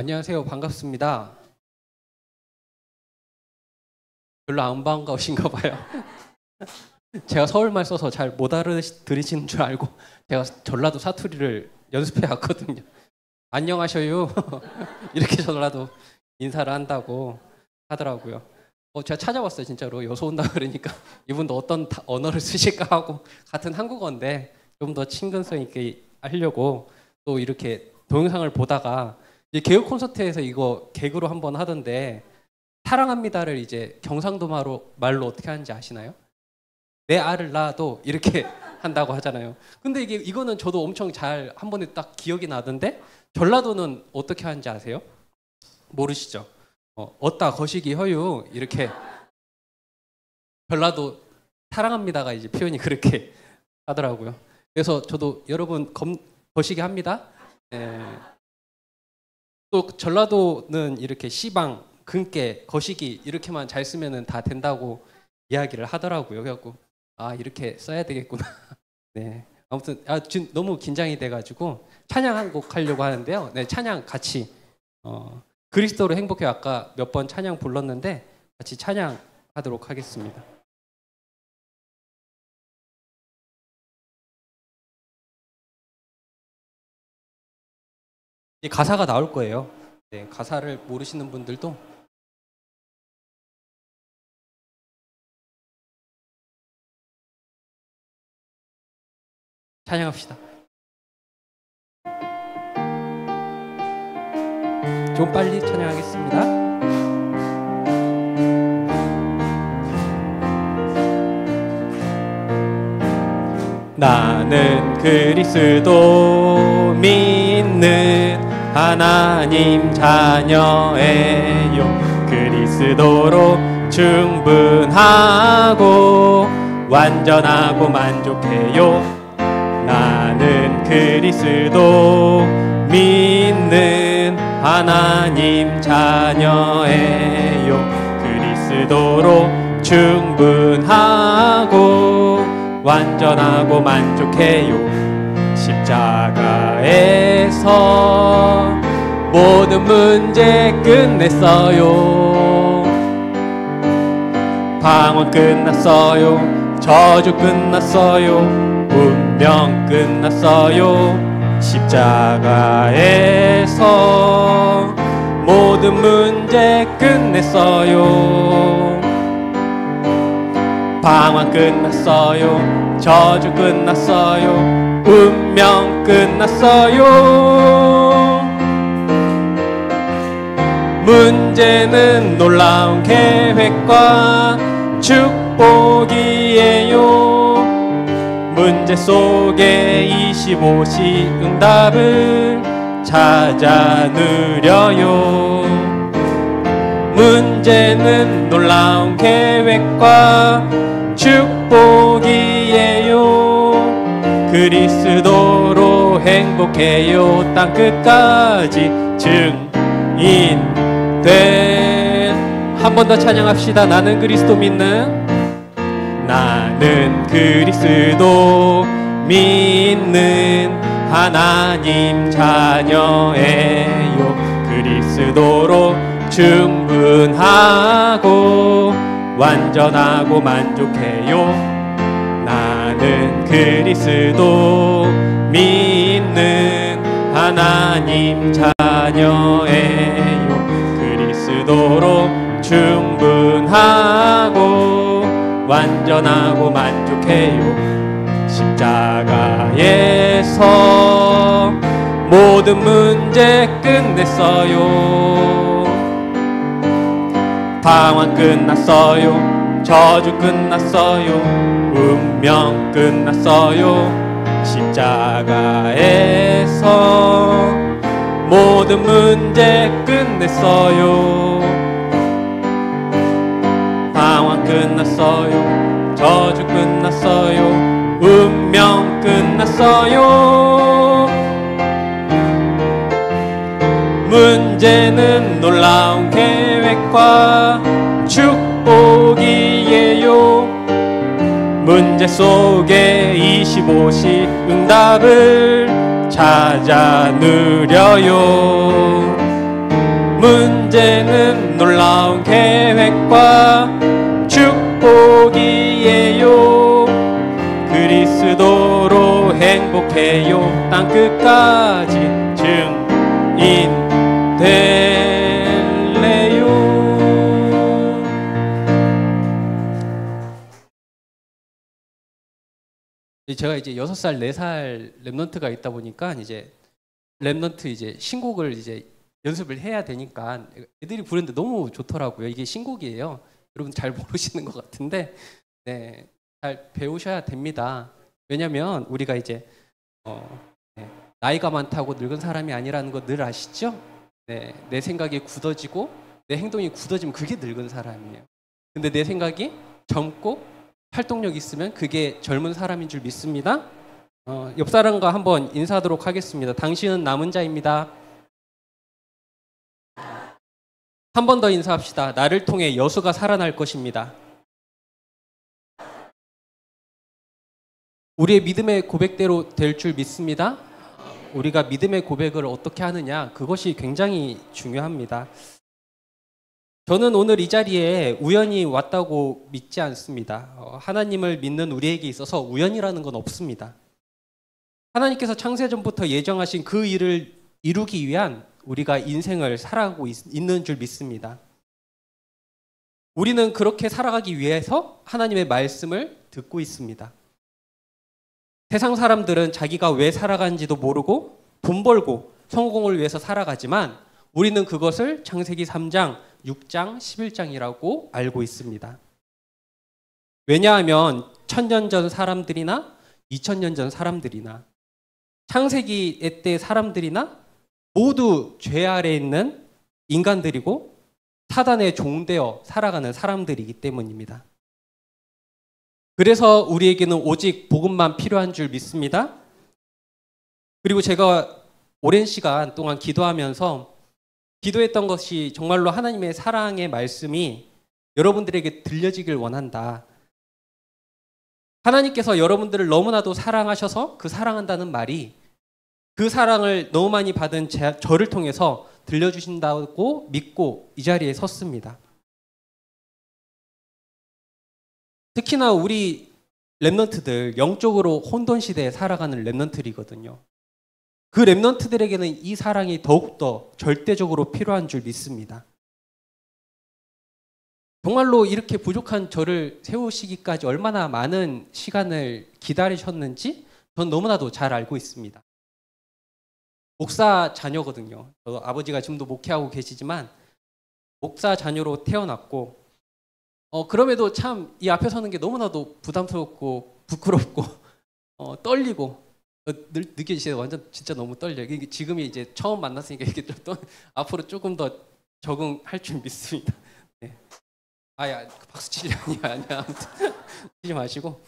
안녕하세요. 반갑습니다. 별로 안 반가우신가 봐요. 제가 서울말 써서 잘 못 알아들으시는 줄 알고 제가 전라도 사투리를 연습해 왔거든요. 안녕하셔요. 이렇게 전라도 인사를 한다고 하더라고요. 제가 찾아봤어요. 진짜로 여수 온다 그러니까 이분도 어떤 언어를 쓰실까 하고 같은 한국어인데 좀 더 친근성 있게 하려고 또 이렇게 동영상을 보다가 이제 개그 콘서트에서 이거 개그로 한번 하던데 사랑합니다를 이제 경상도 말로 어떻게 하는지 아시나요? 내 알을 낳아도 이렇게 한다고 하잖아요. 근데 이거는 저도 엄청 잘 한 번에 딱 기억이 나던데 전라도는 어떻게 하는지 아세요? 모르시죠? 어따 거시기 허유 이렇게 전라도 사랑합니다가 이제 표현이 그렇게 하더라고요. 그래서 저도 여러분 거시기 합니다. 또 전라도는 이렇게 시방, 근깨, 거시기 이렇게만 잘 쓰면은 다 된다고 이야기를 하더라고요. 그래갖고 이렇게 써야 되겠구나. 네. 아무튼 지금 너무 긴장이 돼가지고 찬양 한 곡 하려고 하는데요. 네, 찬양 같이 그리스도로 행복해 아까 몇 번 찬양 불렀는데 같이 찬양하도록 하겠습니다. 이 가사가 나올 거예요. 네, 가사를 모르시는 분들도 찬양합시다. 좀 빨리 찬양하겠습니다. 나는 그리스도 믿는 하나님 자녀예요. 그리스도로 충분하고 완전하고 만족해요. 나는 그리스도 믿는 하나님 자녀예요. 그리스도로 충분하고 완전하고 만족해요. 십자가에서 모든 문제 끝냈어요. 방황 끝났어요. 저주 끝났어요. 운명 끝났어요. 십자가에서 모든 문제 끝냈어요. 방황 끝났어요. 저주 끝났어요. 운명 끝났어요. 문제는 놀라운 계획과 축복이에요. 문제 속에 25시 응답을 찾아 누려요. 문제는 놀라운 계획과 축복이에요. 그리스도로 행복해요. 땅끝까지 증인된 한 번 더 찬양합시다. 나는 그리스도 믿는 나는 그리스도 믿는 하나님 자녀예요. 그리스도로 충분하고 완전하고 만족해요. 나는 그리스도 믿는 하나님 자녀예요. 그리스도로 충분하고 완전하고 만족해요. 십자가에서 모든 문제 끝냈어요. 방황 끝났어요. 저주 끝났어요. 운명 끝났어요. 십자가에서 모든 문제 끝냈어요. 방황 끝났어요. 저주 끝났어요. 운명 끝났어요. 문제는 놀라운 계획과 축복이에요. 문제 속에 25시 응답을 찾아 누려요. 문제는 놀라운 계획과 축복이에요. 그리스도로 행복해요. 땅끝까지 증인 될래요. 제가 이제 6살, 4살 랩넌트가 있다 보니까 이제 랩넌트 이제 신곡을 이제 연습을 해야 되니까 애들이 부르는데 너무 좋더라고요. 이게 신곡이에요. 여러분 잘 모르시는 것 같은데, 네, 잘 배우셔야 됩니다. 왜냐면 우리가 이제 네, 나이가 많다고 늙은 사람이 아니라는 거 늘 아시죠? 네, 내 생각이 굳어지고 내 행동이 굳어지면 그게 늙은 사람이에요. 근데 내 생각이 젊고 활동력 있으면 그게 젊은 사람인 줄 믿습니다. 옆 사람과 한번 인사하도록 하겠습니다. 당신은 남은 자입니다. 한 번 더 인사합시다. 나를 통해 여수가 살아날 것입니다. 우리의 믿음의 고백대로 될 줄 믿습니다. 우리가 믿음의 고백을 어떻게 하느냐, 그것이 굉장히 중요합니다. 저는 오늘 이 자리에 우연히 왔다고 믿지 않습니다. 하나님을 믿는 우리에게 있어서 우연이라는 건 없습니다. 하나님께서 창세전부터 예정하신 그 일을 이루기 위한 우리가 인생을 살아가고 있는 줄 믿습니다. 우리는 그렇게 살아가기 위해서 하나님의 말씀을 듣고 있습니다. 세상 사람들은 자기가 왜 살아가는지도 모르고 돈 벌고 성공을 위해서 살아가지만 우리는 그것을 창세기 3장, 6장, 11장이라고 알고 있습니다. 왜냐하면 1000년 전 사람들이나 2000년 전 사람들이나 창세기 때 사람들이나 모두 죄 아래에 있는 인간들이고 사단의 종되어 살아가는 사람들이기 때문입니다. 그래서 우리에게는 오직 복음만 필요한 줄 믿습니다. 그리고 제가 오랜 시간 동안 기도하면서 기도했던 것이 정말로 하나님의 사랑의 말씀이 여러분들에게 들려지길 원한다. 하나님께서 여러분들을 너무나도 사랑하셔서 그 사랑한다는 말이 그 사랑을 너무 많이 받은 저를 통해서 들려주신다고 믿고 이 자리에 섰습니다. 특히나 우리 랩넌트들, 영적으로 혼돈 시대에 살아가는 랩넌트들이거든요. 그 랩넌트들에게는 이 사랑이 더욱더 절대적으로 필요한 줄 믿습니다. 정말로 이렇게 부족한 저를 세우시기까지 얼마나 많은 시간을 기다리셨는지 전 너무나도 잘 알고 있습니다. 목사 자녀거든요. 저도 아버지가 지금도 목회하고 계시지만 목사 자녀로 태어났고 그럼에도 참 이 앞에 서는 게 너무나도 부담스럽고 부끄럽고 떨리고 느껴지세요? 완전 진짜 너무 떨려요. 이게 지금이 이제 처음 만났으니까 이게 좀 앞으로 조금 더 적응할 줄 믿습니다. 네. 아야 박수 치려니 아니야. 아무튼 치지 마시고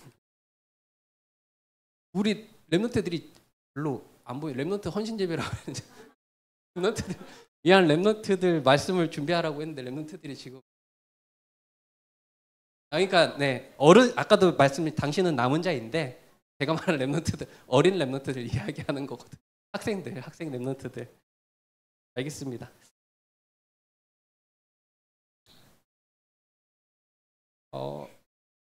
우리 랩런트들이 별로 안 보여. 랩런트 헌신 예배라고 했는데 랩런트들 미안 랩런트들 말씀을 준비하라고 했는데 랩런트들이 지금 그러니까 네 어른 아까도 말씀드린 당신은 남은 자인데 제가 말하는 랩런트들 어린 랩런트들 이야기하는 거거든. 학생 랩런트들 알겠습니다.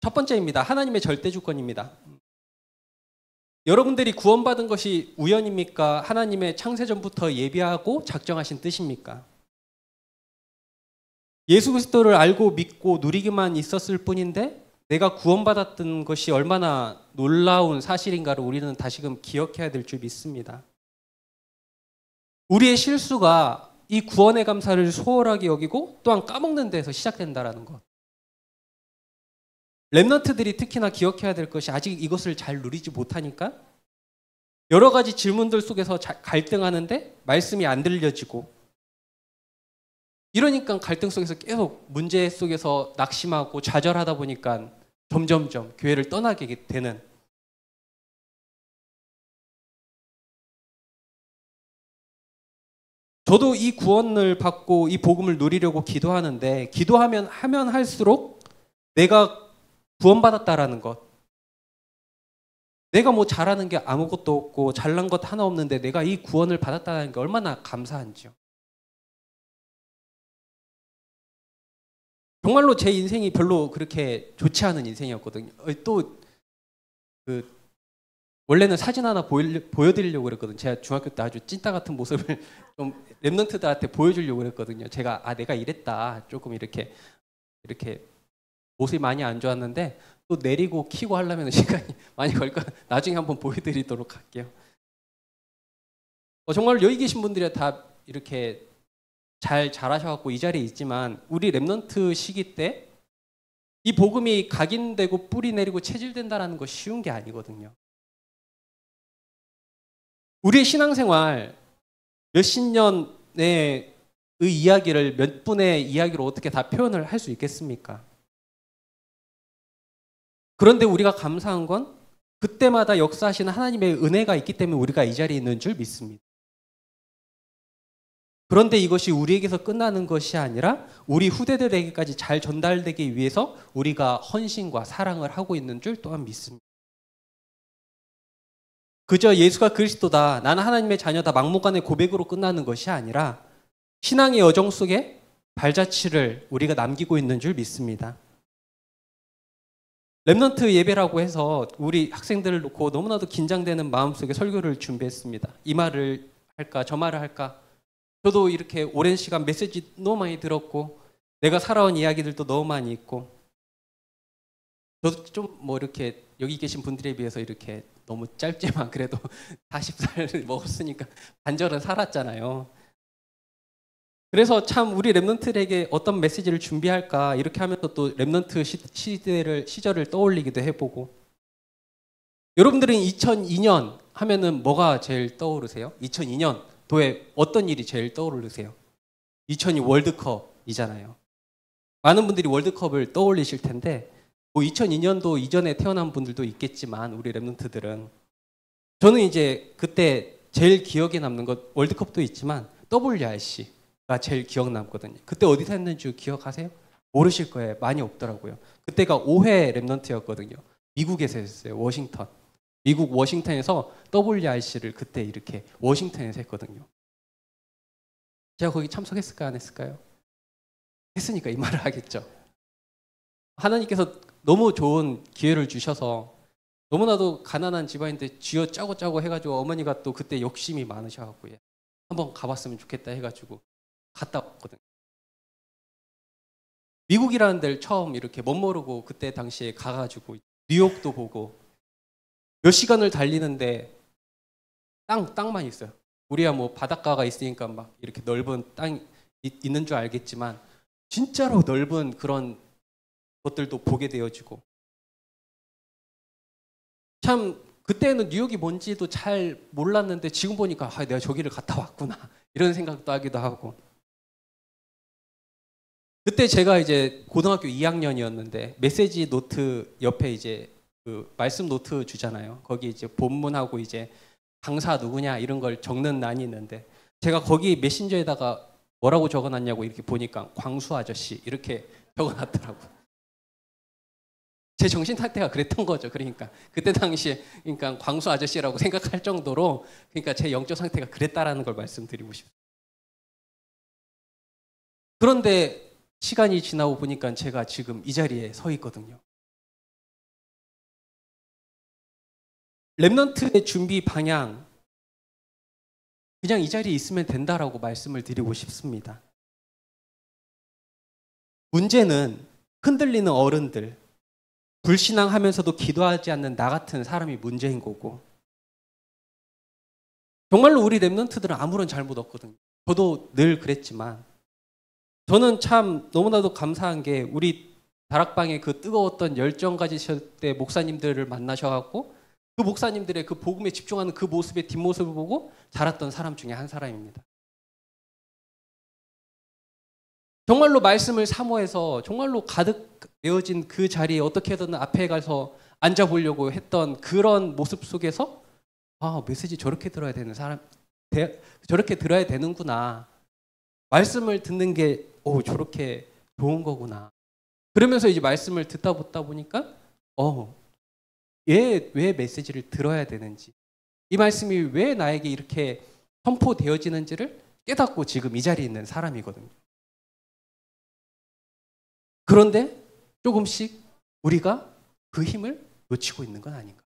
첫 번째입니다. 하나님의 절대 주권입니다. 여러분들이 구원받은 것이 우연입니까? 하나님의 창세전부터 예비하고 작정하신 뜻입니까? 예수 그리스도를 알고 믿고 누리기만 있었을 뿐인데 내가 구원받았던 것이 얼마나 놀라운 사실인가를 우리는 다시금 기억해야 될 줄 믿습니다. 우리의 실수가 이 구원의 감사를 소홀하게 여기고 또한 까먹는 데서 시작된다는 것. 랩넌트들이 특히나 기억해야 될 것이 아직 이것을 잘 누리지 못하니까 여러 가지 질문들 속에서 갈등하는데 말씀이 안 들려지고 이러니까 갈등 속에서 계속 문제 속에서 낙심하고 좌절하다 보니까 점점점 교회를 떠나게 되는 저도 이 구원을 받고 이 복음을 누리려고 기도하는데 기도하면 할수록 내가 구원받았다라는 것. 내가 뭐 잘하는 게 아무것도 없고 잘난 것 하나 없는데 내가 이 구원을 받았다는 게 얼마나 감사한지요. 정말로 제 인생이 별로 그렇게 좋지 않은 인생이었거든요. 또 원래는 사진 하나 보여드리려고 그랬거든요. 제가 중학교 때 아주 찐따 같은 모습을 좀 랩런트들한테 보여주려고 그랬거든요. 제가 내가 이랬다. 조금 이렇게 모습이 많이 안 좋았는데 또 내리고 키고 하려면 시간이 많이 걸까. 나중에 한번 보여드리도록 할게요. 정말 여기 계신 분들이 다 이렇게 잘 자라셔갖고 이 자리에 있지만 우리 랩런트 시기 때 이 복음이 각인되고 뿌리 내리고 체질된다는 거 쉬운 게 아니거든요. 우리의 신앙생활 몇십 년의 이야기를 몇 분의 이야기로 어떻게 다 표현을 할 수 있겠습니까? 그런데 우리가 감사한 건 그때마다 역사하시는 하나님의 은혜가 있기 때문에 우리가 이 자리에 있는 줄 믿습니다. 그런데 이것이 우리에게서 끝나는 것이 아니라 우리 후대들에게까지 잘 전달되기 위해서 우리가 헌신과 사랑을 하고 있는 줄 또한 믿습니다. 그저 예수가 그리스도다, 나는 하나님의 자녀다 막무가내 고백으로 끝나는 것이 아니라 신앙의 여정 속에 발자취를 우리가 남기고 있는 줄 믿습니다. 랩넌트 예배라고 해서 우리 학생들을 놓고 너무나도 긴장되는 마음속에 설교를 준비했습니다. 이 말을 할까 저 말을 할까. 저도 이렇게 오랜 시간 메시지 너무 많이 들었고 내가 살아온 이야기들도 너무 많이 있고 저도 좀 뭐 이렇게 여기 계신 분들에 비해서 이렇게 너무 짧지만 그래도 40살을 먹었으니까 반절은 살았잖아요. 그래서 참 우리 랩넌트에게 어떤 메시지를 준비할까 이렇게 하면서 또 랩넌트 시절을 떠올리기도 해보고. 여러분들은 2002년 하면은 뭐가 제일 떠오르세요? 2002년 도에 어떤 일이 제일 떠오르세요? 2002 월드컵이잖아요. 많은 분들이 월드컵을 떠올리실 텐데 뭐 2002년도 이전에 태어난 분들도 있겠지만 우리 랩런트들은 저는 이제 그때 제일 기억에 남는 것 월드컵도 있지만 WRC가 제일 기억 남거든요. 그때 어디서 했는지 기억하세요? 모르실 거예요. 많이 없더라고요. 그때가 5회 랩런트였거든요. 미국에서 했어요. 워싱턴. 미국 워싱턴에서 WRC를 그때 이렇게 워싱턴에서 했거든요. 제가 거기 참석했을까 안 했을까요? 했으니까 이 말을 하겠죠. 하나님께서 너무 좋은 기회를 주셔서 너무나도 가난한 집안인데 쥐어 짜고 해가지고 어머니가 또 그때 욕심이 많으셔갖고 한번 가봤으면 좋겠다 해가지고 갔다 왔거든요. 미국이라는 데를 처음 이렇게 멋모르고 그때 당시에 가가지고 뉴욕도 보고 몇 시간을 달리는데 땅만 있어요. 우리야 뭐 바닷가가 있으니까 막 이렇게 넓은 땅이 있는 줄 알겠지만 진짜로 넓은 그런 것들도 보게 되어지고 참 그때는 뉴욕이 뭔지도 잘 몰랐는데 지금 보니까 내가 저기를 갔다 왔구나 이런 생각도 하기도 하고. 그때 제가 이제 고등학교 2학년이었는데 메시지 노트 옆에 이제 그 말씀 노트 주잖아요. 거기 이제 본문하고 이제 강사 누구냐 이런 걸 적는 난이 있는데 제가 거기 메신저에다가 뭐라고 적어놨냐고 이렇게 보니까 광수 아저씨 이렇게 적어놨더라고요. 제 정신 상태가 그랬던 거죠. 그러니까 그때 당시에 그러니까 광수 아저씨라고 생각할 정도로 그러니까 제 영적 상태가 그랬다라는 걸 말씀드리고 싶어요. 그런데 시간이 지나고 보니까 제가 지금 이 자리에 서 있거든요. 랩넌트의 준비 방향 그냥 이 자리에 있으면 된다라고 말씀을 드리고 싶습니다. 문제는 흔들리는 어른들, 불신앙하면서도 기도하지 않는 나 같은 사람이 문제인 거고 정말로 우리 랩넌트들은 아무런 잘못 없거든요. 저도 늘 그랬지만 저는 참 너무나도 감사한 게 우리 다락방에 그 뜨거웠던 열정 가지실 때 목사님들을 만나셔갖고 그 목사님들의 그 복음에 집중하는 그 모습의 뒷모습을 보고 자랐던 사람 중에 한 사람입니다. 정말로 말씀을 사모해서 정말로 가득 메워진 그 자리에 어떻게든 앞에 가서 앉아보려고 했던 그런 모습 속에서 메시지 저렇게 들어야 되는 사람, 저렇게 들어야 되는구나. 말씀을 듣는 게 저렇게 좋은 거구나. 그러면서 이제 말씀을 듣다 보니까 왜 메시지를 들어야 되는지, 이 말씀이 왜 나에게 이렇게 선포되어지는지를 깨닫고 지금 이 자리에 있는 사람이거든요. 그런데 조금씩 우리가 그 힘을 놓치고 있는 건 아닌가.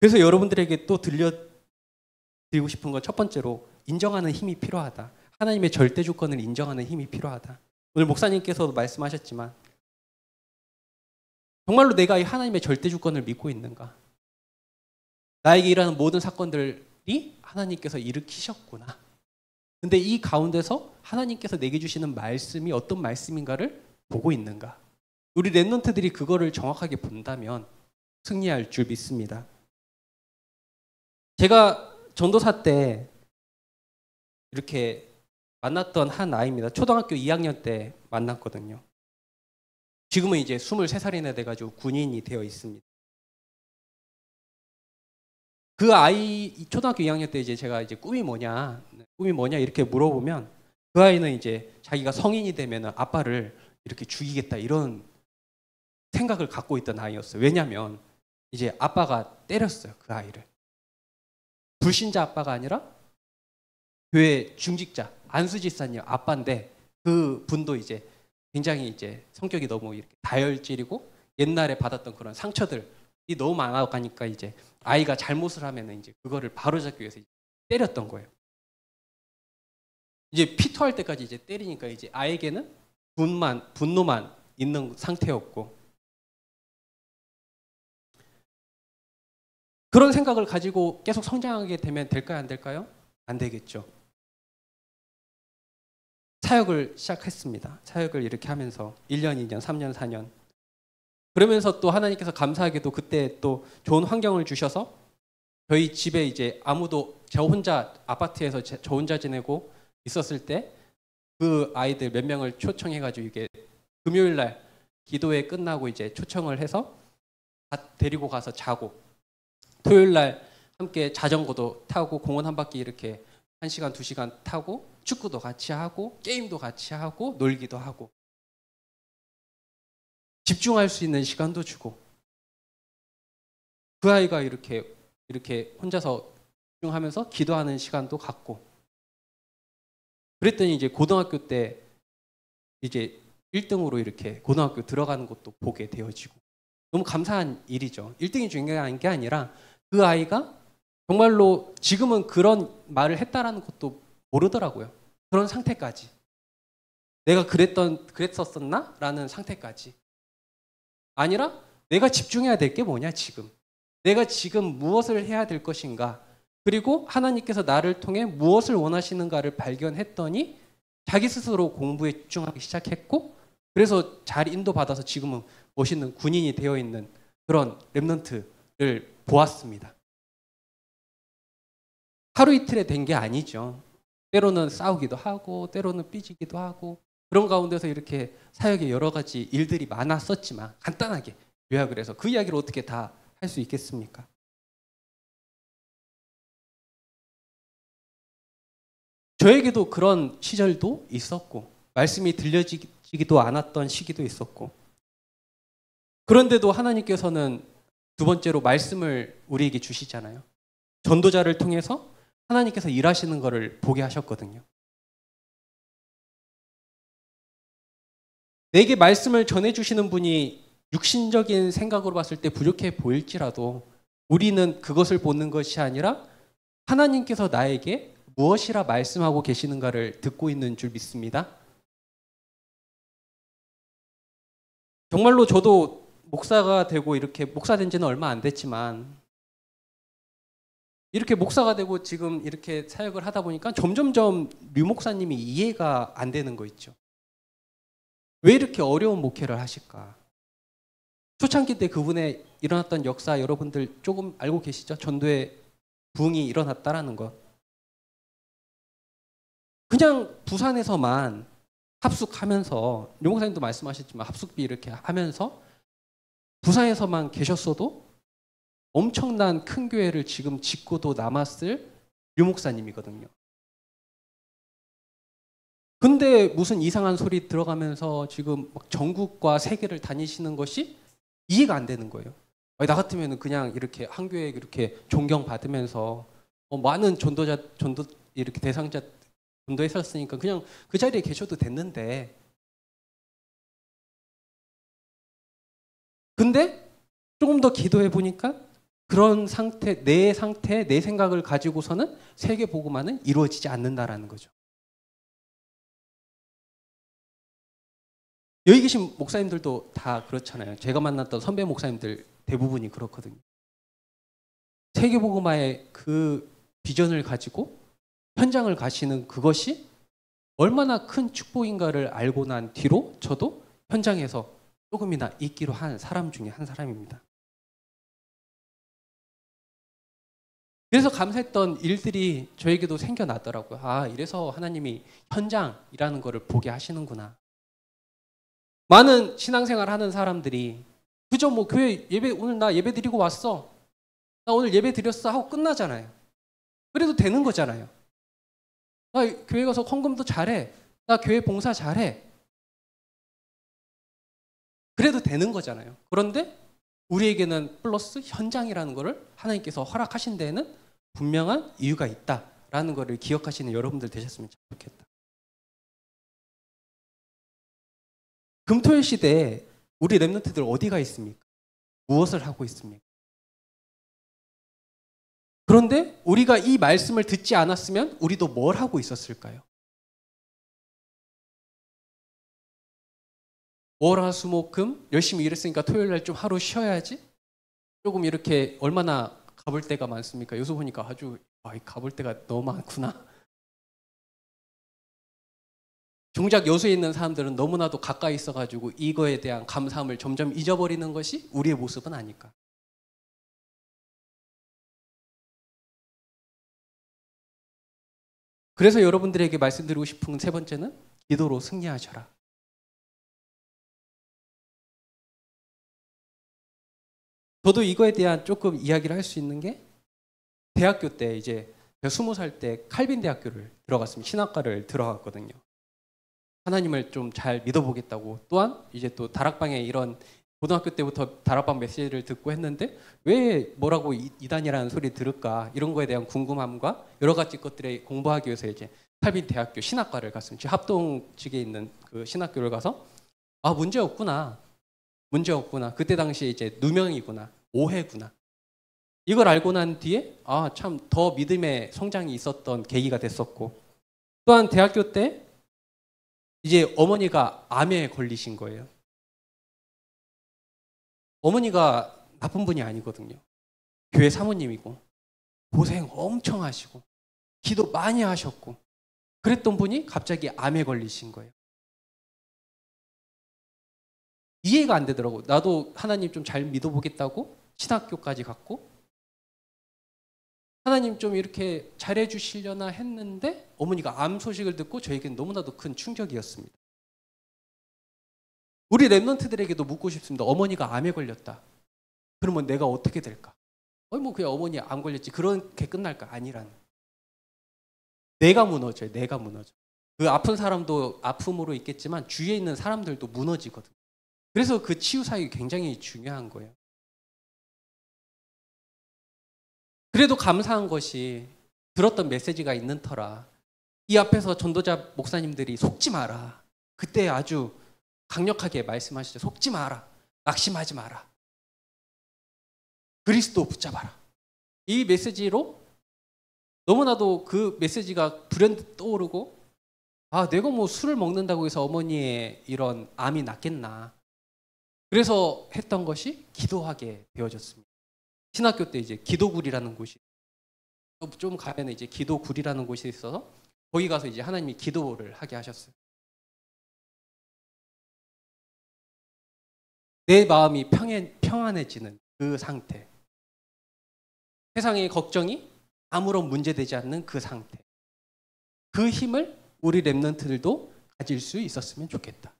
그래서 여러분들에게 또 들려드리고 싶은 건 첫 번째로 인정하는 힘이 필요하다. 하나님의 절대 주권을 인정하는 힘이 필요하다. 오늘 목사님께서도 말씀하셨지만 정말로 내가 이 하나님의 절대 주권을 믿고 있는가? 나에게 일어나는 모든 사건들이 하나님께서 일으키셨구나. 근데 이 가운데서 하나님께서 내게 주시는 말씀이 어떤 말씀인가를 보고 있는가? 우리 랩런트들이 그거를 정확하게 본다면 승리할 줄 믿습니다. 제가 전도사 때 이렇게 만났던 한 아이입니다. 초등학교 2학년 때 만났거든요. 지금은 이제 23살이나 돼가지고 군인이 되어 있습니다. 그 아이 초등학교 2학년 때 이제 제가 이제 꿈이 뭐냐 이렇게 물어보면 그 아이는 이제 자기가 성인이 되면 아빠를 이렇게 죽이겠다 이런 생각을 갖고 있던 아이였어요. 왜냐하면 이제 아빠가 때렸어요. 그 아이를. 불신자 아빠가 아니라 교회 중직자 안수지사님 아빠인데 그 분도 이제 굉장히 이제 성격이 너무 이렇게 다혈질이고 옛날에 받았던 그런 상처들이 너무 많아가니까 이제 아이가 잘못을 하면 이제 그거를 바로잡기 위해서 때렸던 거예요. 이제 피토할 때까지 이제 때리니까 이제 아이에게는 분노만 있는 상태였고 그런 생각을 가지고 계속 성장하게 되면 될까요? 안 될까요? 안 되겠죠. 사역을 시작했습니다. 사역을 이렇게 하면서 1년, 2년, 3년, 4년 그러면서 또 하나님께서 감사하게도 그때 또 좋은 환경을 주셔서 저희 집에 이제 아무도 저 혼자 아파트에서 저 혼자 지내고 있었을 때 그 아이들 몇 명을 초청해가지고 이게 금요일 날 기도회 끝나고 이제 초청을 해서 데리고 가서 자고 토요일 날 함께 자전거도 타고 공원 한 바퀴 이렇게 1시간, 2시간 타고 축구도 같이 하고 게임도 같이 하고 놀기도 하고 집중할 수 있는 시간도 주고 그 아이가 이렇게 혼자서 집중하면서 기도하는 시간도 갖고 그랬더니 이제 고등학교 때 이제 1등으로 이렇게 고등학교 들어가는 것도 보게 되어지고 너무 감사한 일이죠. 1등이 중요한 게 아니라 그 아이가 정말로 지금은 그런 말을 했다라는 것도 모르더라고요. 그런 상태까지. 내가 그랬었나? 라는 상태까지. 아니라 내가 집중해야 될 게 뭐냐 지금. 내가 지금 무엇을 해야 될 것인가. 그리고 하나님께서 나를 통해 무엇을 원하시는가를 발견했더니 자기 스스로 공부에 집중하기 시작했고 그래서 잘 인도받아서 지금은 멋있는 군인이 되어 있는 그런 랩런트를 보았습니다. 하루 이틀에 된 게 아니죠. 때로는 싸우기도 하고 때로는 삐지기도 하고 그런 가운데서 이렇게 사역에 여러 가지 일들이 많았었지만 간단하게 요약을 해서 그 이야기를 어떻게 다 할 수 있겠습니까? 저에게도 그런 시절도 있었고 말씀이 들려지기도 않았던 시기도 있었고 그런데도 하나님께서는 두 번째로 말씀을 우리에게 주시잖아요. 전도자를 통해서 하나님께서 일하시는 것을 보게 하셨거든요. 내게 말씀을 전해주시는 분이 육신적인 생각으로 봤을 때 부족해 보일지라도 우리는 그것을 보는 것이 아니라 하나님께서 나에게 무엇이라 말씀하고 계시는가를 듣고 있는 줄 믿습니다. 정말로 저도 목사가 되고 이렇게 목사 된 지는 얼마 안 됐지만 이렇게 목사가 되고 지금 이렇게 사역을 하다 보니까 점점점 류 목사님이 이해가 안 되는 거 있죠. 왜 이렇게 어려운 목회를 하실까? 초창기 때 그분의 일어났던 역사 여러분들 조금 알고 계시죠? 전도의 부흥이 일어났다라는 것. 그냥 부산에서만 합숙하면서 류 목사님도 말씀하셨지만 합숙비 이렇게 하면서 부산에서만 계셨어도 엄청난 큰 교회를 지금 짓고도 남았을 류 목사님이거든요. 근데 무슨 이상한 소리 들어가면서 지금 막 전국과 세계를 다니시는 것이 이해가 안 되는 거예요. 나 같으면 그냥 이렇게 한 교회에 이렇게 존경받으면서 많은 전도 이렇게 대상자 전도했었으니까 그냥 그 자리에 계셔도 됐는데, 근데 조금 더 기도해 보니까 그런 상태, 내 생각을 가지고서는 세계 복음화는 이루어지지 않는다라는 거죠. 여기 계신 목사님들도 다 그렇잖아요. 제가 만났던 선배 목사님들 대부분이 그렇거든요. 세계 복음화의 그 비전을 가지고 현장을 가시는 그것이 얼마나 큰 축복인가를 알고 난 뒤로 저도 현장에서 조금이나 있기로 한 사람 중에 한 사람입니다. 그래서 감사했던 일들이 저에게도 생겨나더라고요. 아, 이래서 하나님이 현장이라는 거를 보게 하시는구나. 많은 신앙생활 하는 사람들이 그저 뭐 교회 예배, 오늘 나 예배 드리고 왔어, 나 오늘 예배 드렸어 하고 끝나잖아요. 그래도 되는 거잖아요. 나 교회 가서 헌금도 잘해, 나 교회 봉사 잘해, 그래도 되는 거잖아요. 그런데 우리에게는 플러스 현장이라는 것을 하나님께서 허락하신 데에는 분명한 이유가 있다라는 것을 기억하시는 여러분들 되셨으면 좋겠다. 금토일 시대에 우리 렘넌트들 어디가 있습니까? 무엇을 하고 있습니까? 그런데 우리가 이 말씀을 듣지 않았으면 우리도 뭘 하고 있었을까요? 월화수목금 열심히 일했으니까 토요일 날 좀 하루 쉬어야지. 조금 이렇게 얼마나 가볼 때가 많습니까? 요새 보니까 아주 가볼 때가 너무 많구나. 정작 여수에 있는 사람들은 너무나도 가까이 있어가지고 이거에 대한 감사함을 점점 잊어버리는 것이 우리의 모습은 아닐까. 그래서 여러분들에게 말씀드리고 싶은 세 번째는 기도로 승리하셔라. 저도 이거에 대한 조금 이야기를 할 수 있는 게, 대학교 때 이제 20살 때 칼빈 대학교를 들어갔습니다. 신학과를 들어갔거든요. 하나님을 좀 잘 믿어보겠다고. 또한 이제 또 다락방에 이런 고등학교 때부터 다락방 메시지를 듣고 했는데 왜 뭐라고 이단이라는 소리 들을까, 이런 거에 대한 궁금함과 여러 가지 것들을 공부하기 위해서 이제 칼빈 대학교 신학과를 갔습니다. 합동 측에 있는 그 신학교를 가서 문제 없구나. 그때 당시에 이제 누명이구나, 오해구나. 이걸 알고 난 뒤에 참 더 믿음의 성장이 있었던 계기가 됐었고, 또한 대학교 때 이제 어머니가 암에 걸리신 거예요. 어머니가 나쁜 분이 아니거든요. 교회 사모님이고 고생 엄청 하시고 기도 많이 하셨고 그랬던 분이 갑자기 암에 걸리신 거예요. 이해가 안 되더라고. 나도 하나님 좀 잘 믿어보겠다고 신학교까지 갔고 하나님 좀 이렇게 잘해 주시려나 했는데 어머니가 암 소식을 듣고 저에게는 너무나도 큰 충격이었습니다. 우리 렘넌트들에게도 묻고 싶습니다. 어머니가 암에 걸렸다. 그러면 내가 어떻게 될까? 뭐 그냥 어머니 암 걸렸지, 그렇게 끝날까? 아니라는. 내가 무너져요. 내가 무너져. 그 아픈 사람도 아픔으로 있겠지만 주위에 있는 사람들도 무너지거든요. 그래서 그 치유 사역이 굉장히 중요한 거예요. 그래도 감사한 것이 들었던 메시지가 있는 터라 이 앞에서 전도자 목사님들이 속지 마라. 그때 아주 강력하게 말씀하시죠. 속지 마라. 낙심하지 마라. 그리스도 붙잡아라. 이 메시지로 너무나도 그 메시지가 불현듯 떠오르고 내가 뭐 술을 먹는다고 해서 어머니의 이런 암이 낫겠나. 그래서 했던 것이 기도하게 되어졌습니다. 신학교 때 이제 기도굴이라는 곳이 좀 가면 이제 기도굴이라는 곳이 있어서 거기 가서 이제 하나님이 기도를 하게 하셨어요. 내 마음이 평안해지는 그 상태. 세상의 걱정이 아무런 문제되지 않는 그 상태. 그 힘을 우리 렘넌트들도 가질 수 있었으면 좋겠다.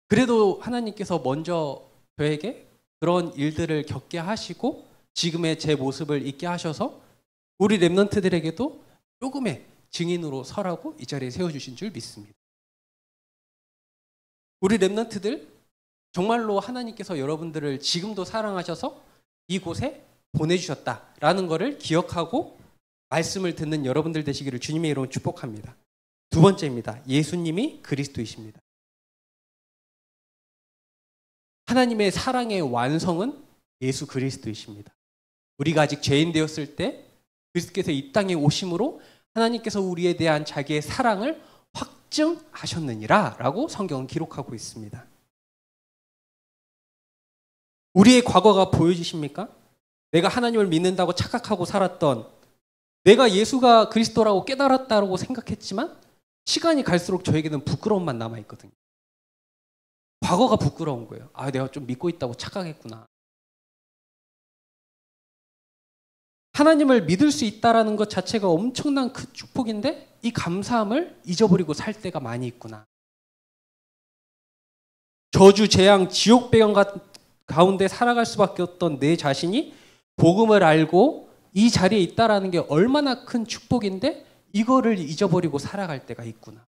그래도 하나님께서 먼저 저에게 그런 일들을 겪게 하시고 지금의 제 모습을 있게 하셔서 우리 렘넌트들에게도 조금의 증인으로 서라고 이 자리에 세워주신 줄 믿습니다. 우리 렘넌트들 정말로 하나님께서 여러분들을 지금도 사랑하셔서 이곳에 보내주셨다라는 것을 기억하고 말씀을 듣는 여러분들 되시기를 주님의 이름으로 축복합니다. 두 번째입니다. 예수님이 그리스도이십니다. 하나님의 사랑의 완성은 예수 그리스도이십니다. 우리가 아직 죄인 되었을 때 그리스도께서 이 땅에 오심으로 하나님께서 우리에 대한 자기의 사랑을 확증하셨느니라 라고 성경은 기록하고 있습니다. 우리의 과거가 보여지십니까? 내가 하나님을 믿는다고 착각하고 살았던, 내가 예수가 그리스도라고 깨달았다고 생각했지만 시간이 갈수록 저에게는 부끄러움만 남아있거든요. 과거가 부끄러운 거예요. 아, 내가 좀 믿고 있다고 착각했구나. 하나님을 믿을 수 있다는 것 자체가 엄청난 큰 축복인데 이 감사함을 잊어버리고 살 때가 많이 있구나. 저주, 재앙, 지옥 배경 가운데 살아갈 수밖에 없던 내 자신이 복음을 알고 이 자리에 있다는 게 얼마나 큰 축복인데 이거를 잊어버리고 살아갈 때가 있구나.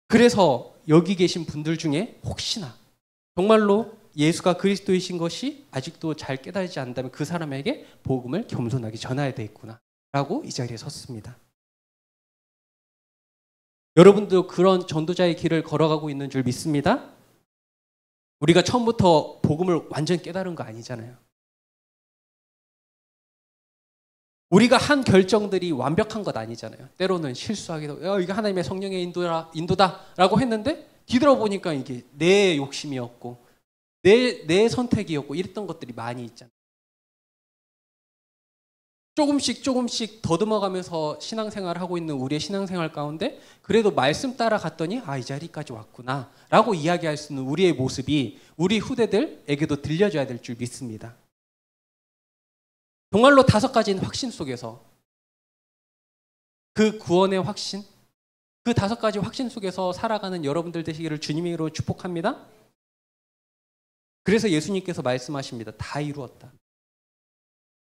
그래서 여기 계신 분들 중에 혹시나 정말로 예수가 그리스도이신 것이 아직도 잘 깨달지 않는다면 그 사람에게 복음을 겸손하게 전해야 되겠구나 라고 이 자리에 섰습니다. 여러분도 그런 전도자의 길을 걸어가고 있는 줄 믿습니다. 우리가 처음부터 복음을 완전 깨달은 거 아니잖아요. 우리가 한 결정들이 완벽한 것 아니잖아요. 때로는 실수하기도, 이게 하나님의 성령의 인도다라고 했는데 뒤돌아보니까 이게 내 욕심이었고 내 선택이었고 이랬던 것들이 많이 있잖아요. 조금씩 더듬어가면서 신앙생활을 하고 있는 우리의 신앙생활 가운데 그래도 말씀 따라갔더니 이 자리까지 왔구나 라고 이야기할 수 있는 우리의 모습이 우리 후대들에게도 들려줘야 될 줄 믿습니다. 정말로 5가지인 확신 속에서 그 구원의 확신, 그 5가지 확신 속에서 살아가는 여러분들 되시기를 주님의 이름으로 축복합니다. 그래서 예수님께서 말씀하십니다. 다 이루었다.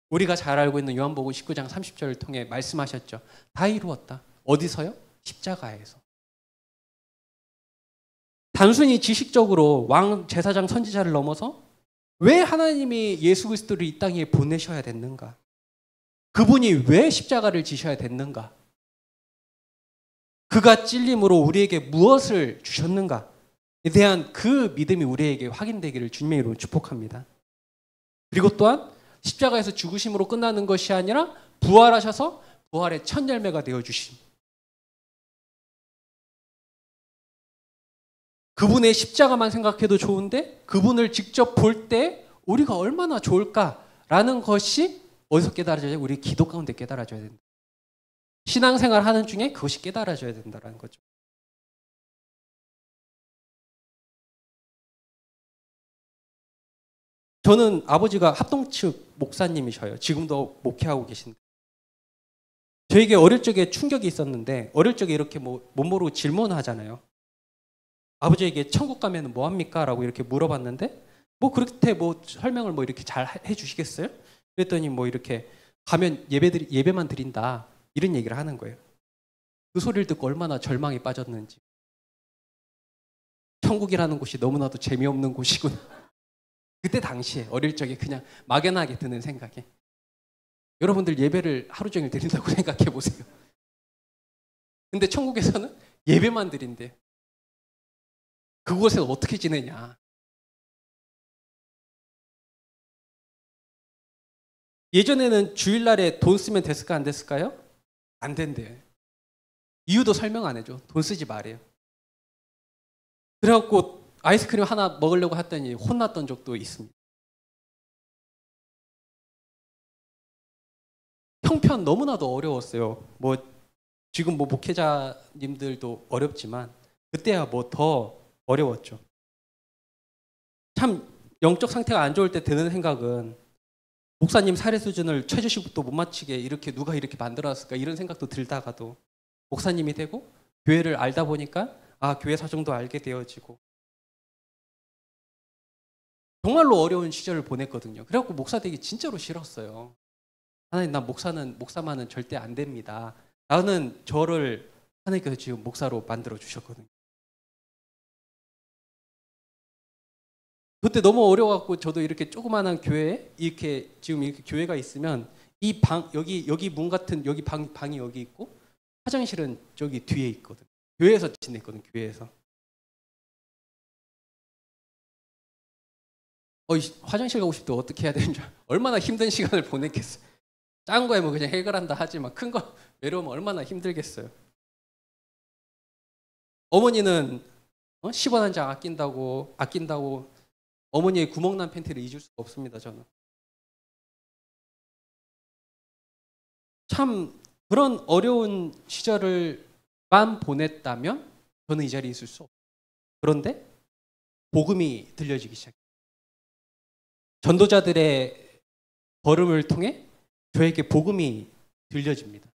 우리가 잘 알고 있는 요한복음 19장 30절을 통해 말씀하셨죠. 다 이루었다. 어디서요? 십자가에서. 단순히 지식적으로 왕, 제사장, 선지자를 넘어서 왜 하나님이 예수 그리스도를 이 땅에 보내셔야 됐는가? 그분이 왜 십자가를 지셔야 됐는가? 그가 찔림으로 우리에게 무엇을 주셨는가에 대한 그 믿음이 우리에게 확인되기를 주님의 이름으로 축복합니다. 그리고 또한 십자가에서 죽으심으로 끝나는 것이 아니라 부활하셔서 부활의 첫 열매가 되어주심. 그분의 십자가만 생각해도 좋은데 그분을 직접 볼 때 우리가 얼마나 좋을까라는 것이 어디서 깨달아져야 돼요? 우리 기도 가운데 깨달아져야 된다. 신앙생활 하는 중에 그것이 깨달아져야 된다는 거죠. 저는 아버지가 합동측 목사님이셔요. 지금도 목회하고 계신데. 저에게 어릴 적에 충격이 있었는데 어릴 적에 이렇게 못 모르고 질문하잖아요. 아버지에게 천국 가면 뭐 합니까? 라고 이렇게 물어봤는데 그렇게 설명을 이렇게 잘 해주시겠어요? 그랬더니 이렇게 가면 예배만 드린다 이런 얘기를 하는 거예요. 그 소리를 듣고 얼마나 절망에 빠졌는지. 천국이라는 곳이 너무나도 재미없는 곳이군. 그때 당시에 어릴 적에 그냥 막연하게 드는 생각에 여러분들 예배를 하루 종일 드린다고 생각해 보세요. 근데 천국에서는 예배만 드린대. 그곳에서 어떻게 지내냐. 예전에는 주일날에 돈 쓰면 됐을까 안 됐을까요? 안 된대요. 이유도 설명 안 해줘. 돈 쓰지 말래요. 그래갖고 아이스크림 하나 먹으려고 했더니 혼났던 적도 있습니다. 형편 너무나도 어려웠어요. 지금 목회자님들도 어렵지만 그때야 더 어려웠죠. 참 영적 상태가 안 좋을 때 드는 생각은 목사님 사례 수준을 최저시급도 못 맞추게 이렇게 누가 이렇게 만들었을까 이런 생각도 들다가도 목사님이 되고 교회를 알다 보니까 교회 사정도 알게 되어지고 정말로 어려운 시절을 보냈거든요. 그래갖고 목사 되기 진짜로 싫었어요. 하나님, 나 목사만은 절대 안 됩니다. 나는 저를 하나님께서 지금 목사로 만들어 주셨거든요. 그때 너무 어려워갖고 저도 이렇게 조그마한 교회에 이렇게 지금 이렇게 교회가 있으면 이 방 여기 문 같은 여기 방이 여기 있고 화장실은 저기 뒤에 있거든. 교회에서 지냈거든. 교회에서. 화장실 가고 싶을 때 어떻게 해야 되는 줄 얼마나 힘든 시간을 보냈겠어. 작은 거에 뭐 그냥 해결한다 하지만 큰 거 외로우면 얼마나 힘들겠어요. 어머니는 10원 한 장 아낀다고 어머니의 구멍난 팬티를 잊을 수가 없습니다. 저는 참 그런 어려운 시절을만 보냈다면 저는 이 자리에 있을 수 없어요. 그런데 복음이 들려지기 시작해요. 전도자들의 걸음을 통해 저에게 복음이 들려집니다.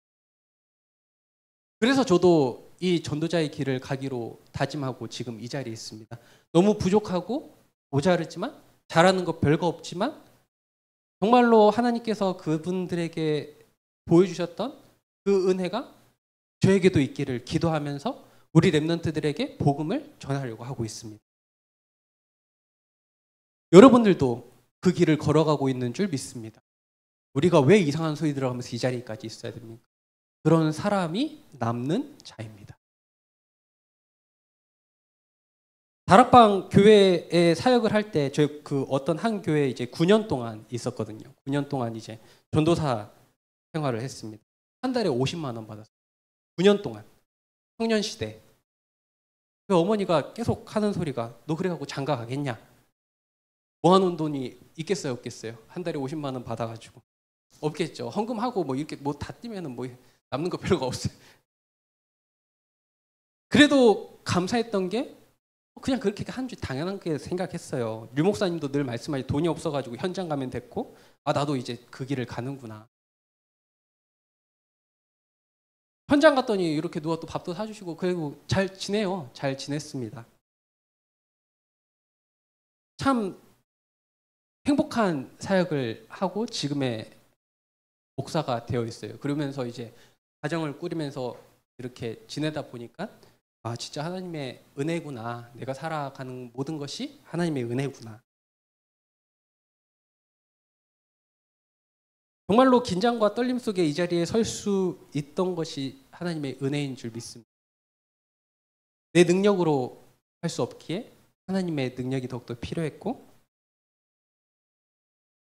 그래서 저도 이 전도자의 길을 가기로 다짐하고 지금 이 자리에 있습니다. 너무 부족하고 모자르지만 잘하는 거 별거 없지만 정말로 하나님께서 그분들에게 보여주셨던 그 은혜가 저에게도 있기를 기도하면서 우리 렘넌트들에게 복음을 전하려고 하고 있습니다. 여러분들도 그 길을 걸어가고 있는 줄 믿습니다. 우리가 왜 이상한 소리 들어가면서 이 자리까지 있어야 됩니까? 그런 사람이 남는 자입니다. 다락방 교회에 사역을 할 때 저희 그 어떤 한 교회에 이제 9년 동안 있었거든요. 9년 동안 이제 전도사 생활을 했습니다. 한 달에 50만 원 받았어요. 9년 동안. 청년 시대. 그 어머니가 계속 하는 소리가 너 그래갖고 장가 가겠냐? 모아놓은 돈이 있겠어요, 없겠어요? 한 달에 50만 원 받아가지고. 없겠죠. 헌금하고 뭐 이렇게 뭐 다 뛰면은 뭐 남는 거 별거 없어요. 그래도 감사했던 게 그냥 그렇게 한 줄 당연한 게 생각했어요. 류 목사님도 늘 말씀하시 돈이 없어가지고 현장 가면 됐고 나도 이제 그 길을 가는구나. 현장 갔더니 이렇게 누가 또 밥도 사주시고 그리고 잘 지내요. 잘 지냈습니다. 참 행복한 사역을 하고 지금의 목사가 되어 있어요. 그러면서 이제 가정을 꾸리면서 이렇게 지내다 보니까 진짜 하나님의 은혜구나. 내가 살아가는 모든 것이 하나님의 은혜구나. 정말로 긴장과 떨림 속에 이 자리에 설 수 있던 것이 하나님의 은혜인 줄 믿습니다. 내 능력으로 할 수 없기에 하나님의 능력이 더욱더 필요했고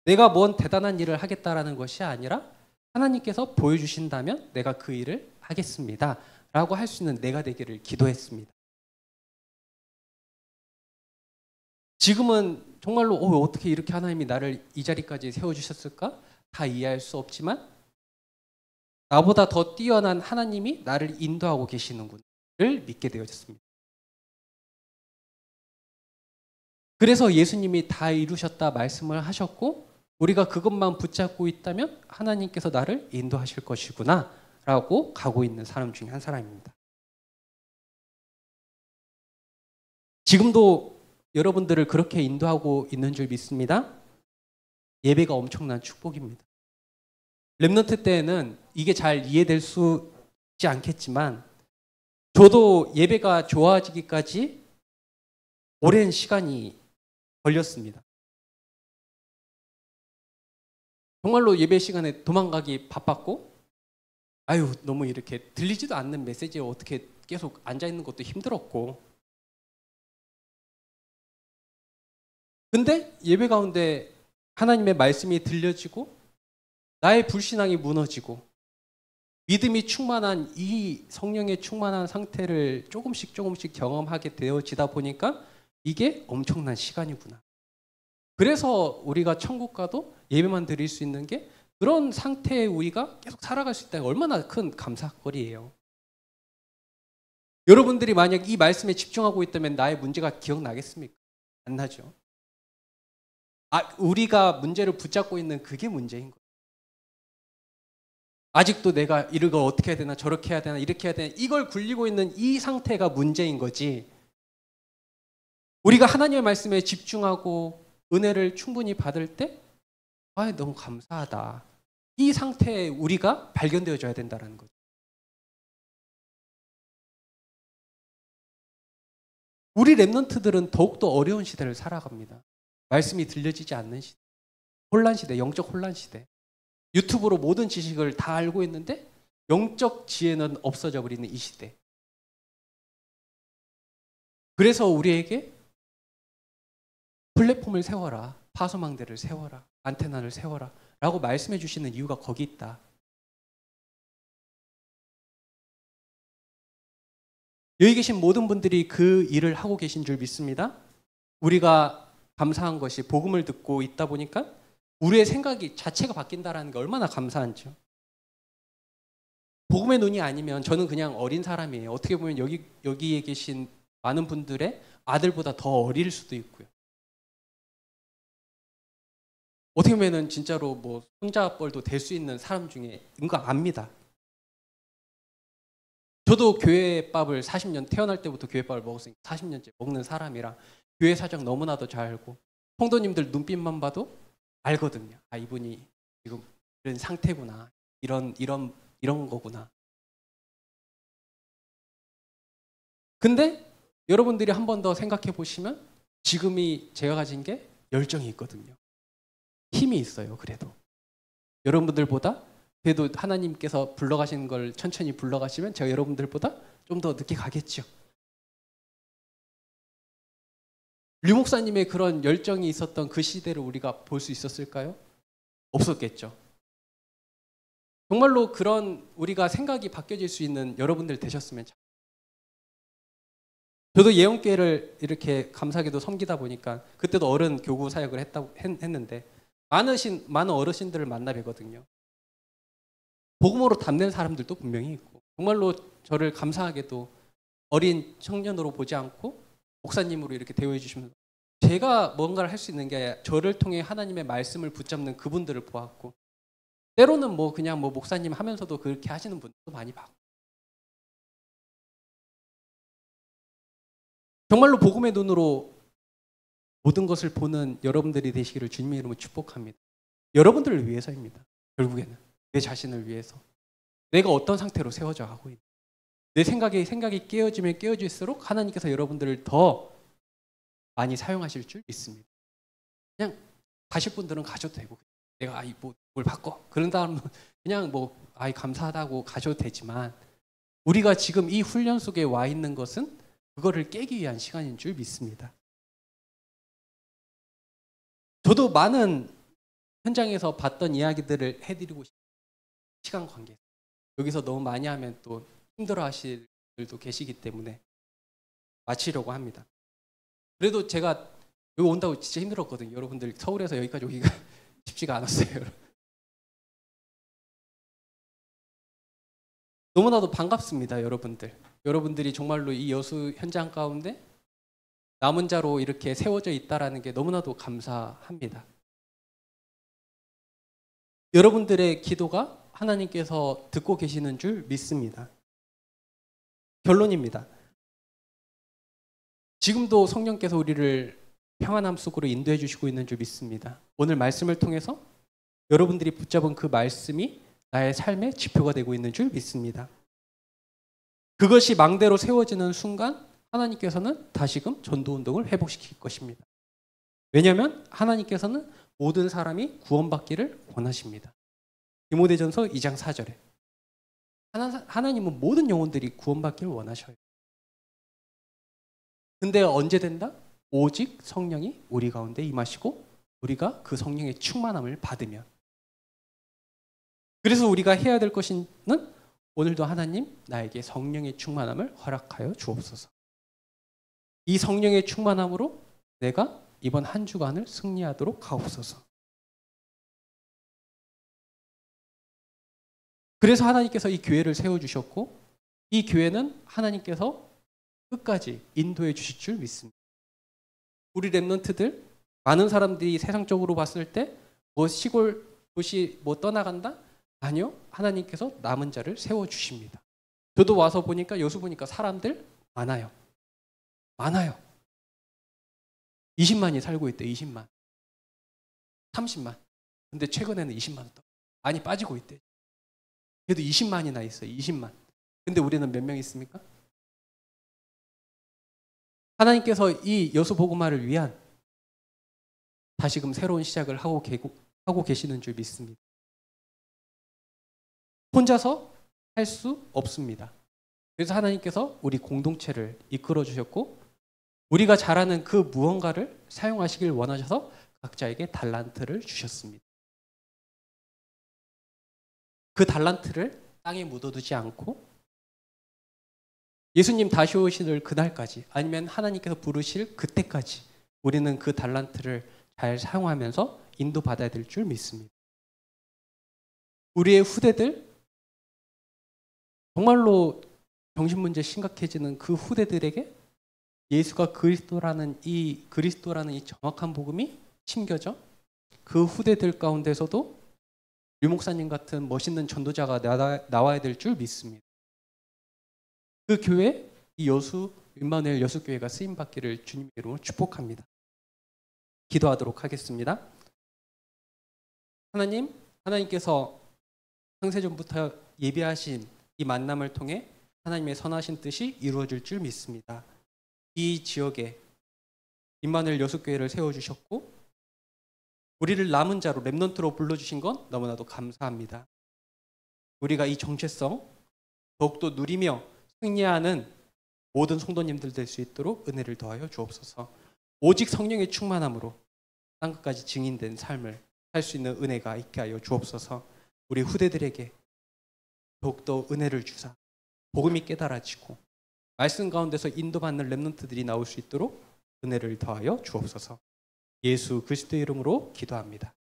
내가 뭔 대단한 일을 하겠다라는 것이 아니라 하나님께서 보여주신다면 내가 그 일을 하겠습니다. 라고 할 수 있는 내가 되기를 기도했습니다. 지금은 정말로 어떻게 이렇게 하나님이 나를 이 자리까지 세워주셨을까? 다 이해할 수 없지만 나보다 더 뛰어난 하나님이 나를 인도하고 계시는구나를 믿게 되어졌습니다. 그래서 예수님이 다 이루셨다 말씀을 하셨고 우리가 그것만 붙잡고 있다면 하나님께서 나를 인도하실 것이구나 라고 가고 있는 사람 중에 한 사람입니다. 지금도 여러분들을 그렇게 인도하고 있는 줄 믿습니다. 예배가 엄청난 축복입니다. 렘넌트 때에는 이게 잘 이해될 수 있지 않겠지만 저도 예배가 좋아지기까지 오랜 시간이 걸렸습니다. 정말로 예배 시간에 도망가기 바빴고 너무 이렇게 들리지도 않는 메시지에 어떻게 계속 앉아있는 것도 힘들었고 근데 예배 가운데 하나님의 말씀이 들려지고 나의 불신앙이 무너지고 믿음이 충만한 이 성령의 충만한 상태를 조금씩 경험하게 되어지다 보니까 이게 엄청난 시간이구나. 그래서 우리가 천국 가도 예배만 드릴 수 있는 게 그런 상태에 우리가 계속 살아갈 수 있다는 얼마나 큰 감사거리예요. 여러분들이 만약 이 말씀에 집중하고 있다면 나의 문제가 기억나겠습니까? 안 나죠. 우리가 문제를 붙잡고 있는 그게 문제인 거예요. 아직도 내가 이걸 어떻게 해야 되나 저렇게 해야 되나 이렇게 해야 되나 이걸 굴리고 있는 이 상태가 문제인 거지. 우리가 하나님의 말씀에 집중하고 은혜를 충분히 받을 때 너무 감사하다. 이 상태에 우리가 발견되어져야 된다는 거죠. 우리 렘넌트들은 더욱더 어려운 시대를 살아갑니다. 말씀이 들려지지 않는 시대. 혼란 시대, 영적 혼란 시대. 유튜브로 모든 지식을 다 알고 있는데 영적 지혜는 없어져 버리는 이 시대. 그래서 우리에게 플랫폼을 세워라. 파소망대를 세워라. 안테나를 세워라. 라고 말씀해 주시는 이유가 거기 있다. 여기 계신 모든 분들이 그 일을 하고 계신 줄 믿습니다. 우리가 감사한 것이 복음을 듣고 있다 보니까 우리의 생각이 자체가 바뀐다는 게 얼마나 감사한지요. 복음의 눈이 아니면 저는 그냥 어린 사람이에요. 어떻게 보면 여기에 계신 많은 분들의 아들보다 더 어릴 수도 있고요. 어떻게 보면 진짜로 뭐 손자뻘도 될 수 있는 사람 중에 인가 압니다. 저도 교회밥을 40년 태어날 때부터 교회밥을 먹었으니까 40년째 먹는 사람이라 교회 사정 너무나도 잘 알고 성도님들 눈빛만 봐도 알거든요. 아, 이분이 지금 이런 상태구나. 이런 거구나. 근데 여러분들이 한 번 더 생각해 보시면 지금이 제가 가진 게 열정이 있거든요. 힘이 있어요. 그래도 여러분들보다 그래도 하나님께서 불러가시는 걸 천천히 불러가시면 제가 여러분들보다 좀 더 늦게 가겠죠. 류 목사님의 그런 열정이 있었던 그 시대를 우리가 볼 수 있었을까요? 없었겠죠. 정말로 그런 우리가 생각이 바뀌어질 수 있는 여러분들 되셨으면 참. 저도 예언교회를 이렇게 감사하게도 섬기다 보니까 그때도 어른 교구 사역을 했는데 많은 어르신들을 만나 뵈거든요. 복음으로 담는 사람들도 분명히 있고 정말로 저를 감사하게도 어린 청년으로 보지 않고 목사님으로 이렇게 대우해 주시면서 제가 뭔가를 할 수 있는 게 아니라 저를 통해 하나님의 말씀을 붙잡는 그분들을 보았고 때로는 뭐 그냥 뭐 목사님 하면서도 그렇게 하시는 분들도 많이 봤고 정말로 복음의 눈으로 모든 것을 보는 여러분들이 되시기를 주님의 이름으로 축복합니다. 여러분들을 위해서입니다. 결국에는 내 자신을 위해서 내가 어떤 상태로 세워져 가고 있는 내 생각이 깨어지면 깨어질수록 하나님께서 여러분들을 더 많이 사용하실 줄 믿습니다. 그냥 가실 분들은 가셔도 되고 내가 뭘 바꿔 그런 다음은 그냥 감사하다고 가셔도 되지만 우리가 지금 이 훈련 속에 와 있는 것은 그거를 깨기 위한 시간인 줄 믿습니다. 저도 많은 현장에서 봤던 이야기들을 해드리고 싶은 시간 관계 여기서 너무 많이 하면 또 힘들어 하실 분들도 계시기 때문에 마치려고 합니다. 그래도 제가 여기 온다고 진짜 힘들었거든요. 여러분들 서울에서 여기까지 오기가 쉽지가 않았어요. 너무나도 반갑습니다. 여러분들이 정말로 이 여수 현장 가운데 남은 자로 이렇게 세워져 있다는 게 너무나도 감사합니다. 여러분들의 기도가 하나님께서 듣고 계시는 줄 믿습니다. 결론입니다. 지금도 성령께서 우리를 평안함 속으로 인도해 주시고 있는 줄 믿습니다. 오늘 말씀을 통해서 여러분들이 붙잡은 그 말씀이 나의 삶의 지표가 되고 있는 줄 믿습니다. 그것이 망대로 세워지는 순간 하나님께서는 다시금 전도운동을 회복시킬 것입니다. 왜냐하면 하나님께서는 모든 사람이 구원받기를 원하십니다. 디모데전서 2장 4절에 하나님은 모든 영혼들이 구원받기를 원하셔요. 근데 언제 된다? 오직 성령이 우리 가운데 임하시고 우리가 그 성령의 충만함을 받으면. 그래서 우리가 해야 될 것은 오늘도 하나님 나에게 성령의 충만함을 허락하여 주옵소서. 이 성령의 충만함으로 내가 이번 한 주간을 승리하도록 하옵소서. 그래서 하나님께서 이 교회를 세워주셨고 이 교회는 하나님께서 끝까지 인도해 주실 줄 믿습니다. 우리 랩런트들 많은 사람들이 세상적으로 봤을 때 뭐 시골 도시 뭐 떠나간다? 아니요. 하나님께서 남은 자를 세워주십니다. 저도 와서 보니까 여수 보니까 사람들 많아요. 20만이 살고 있대. 20만. 30만. 근데 최근에는 20만 더 많이 빠지고 있대. 그래도 20만이나 있어요. 20만. 근데 우리는 몇 명 있습니까? 하나님께서 이 여수 복음화를 위한 다시금 새로운 시작을 하고 계시는 줄 믿습니다. 혼자서 할 수 없습니다. 그래서 하나님께서 우리 공동체를 이끌어 주셨고 우리가 잘하는 그 무언가를 사용하시길 원하셔서 각자에게 달란트를 주셨습니다. 그 달란트를 땅에 묻어두지 않고 예수님 다시 오실 그날까지 아니면 하나님께서 부르실 그때까지 우리는 그 달란트를 잘 사용하면서 인도받아야 될 줄 믿습니다. 우리의 후대들, 정말로 정신문제 심각해지는 그 후대들에게 예수가 그리스도라는 이 정확한 복음이 심겨져 그 후대들 가운데서도 유 목사님 같은 멋있는 전도자가 나와야 될 줄 믿습니다. 그 교회, 이 임마누엘 여수교회가 쓰임받기를 주님의 이름으로 축복합니다. 기도하도록 하겠습니다. 하나님께서 창세전부터 예비하신 이 만남을 통해 하나님의 선하신 뜻이 이루어질 줄 믿습니다. 이 지역에 임마누엘 여수교회를 세워주셨고 우리를 남은 자로 렘넌트로 불러주신 건 너무나도 감사합니다. 우리가 이 정체성 더욱더 누리며 승리하는 모든 성도님들 될 수 있도록 은혜를 더하여 주옵소서. 오직 성령의 충만함으로 땅끝까지 증인된 삶을 살 수 있는 은혜가 있게 하여 주옵소서. 우리 후대들에게 더욱더 은혜를 주사 복음이 깨달아지고 말씀 가운데서 인도받는 렘넌트들이 나올 수 있도록 은혜를 더하여 주옵소서. 예수 그리스도의 이름으로 기도합니다.